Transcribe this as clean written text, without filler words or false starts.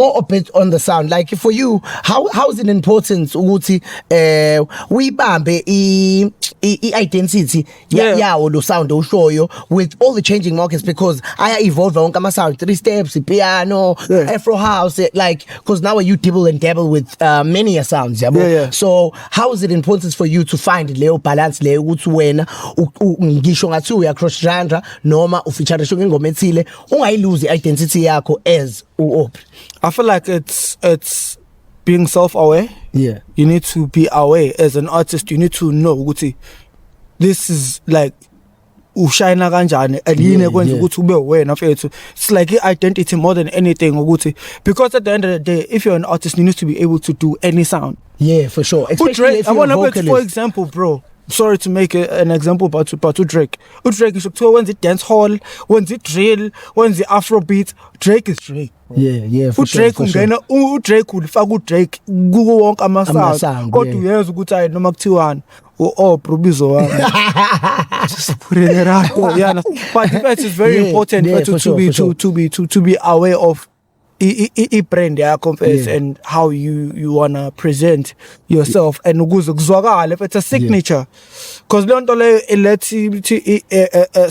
more a bit on the sound. Like for you, how is it important ukuthi uyibambe I-identity yawo lo sound oshoyo with all the changing markets, because I evolve wonke ama sound, 3 steps, piano, Afro house, like because now you dibble and dabble with many sounds, yabo. So how is it important for you to find leyo balance leyo ukuthi wena ngisho ngathi uya cross genre noma ufeature ngingoma ethile ungayilose identity yakho as u-Aubrey? I feel like it's being self-aware. Yeah, you need to be aware as an artist. You need to know ukuthi this is like ushayina kanjani aline kwenza ukuthi ube wena mfethu. It's like identity more than anything ukuthi, because at the end of the day, if you're an artist, you need to be able to do any sound. Yeah, for sure. Especially if I you're a want to, for example, bro, sorry to make an example, but Drake is when the dance hall, when the drill, when the Afrobeat, Drake is Drake. Yeah, for Drake sure. Drake ulifaka uDrake kuwo wonke ama-sound kodwa uyeza ukuthi ayi noma kuthiwani probizo wami just put it around. But it's very important to be aware of brand yakho and how you wanna present yourself, and ukuze kuzwakala if it's a signature, because leyo nto leyo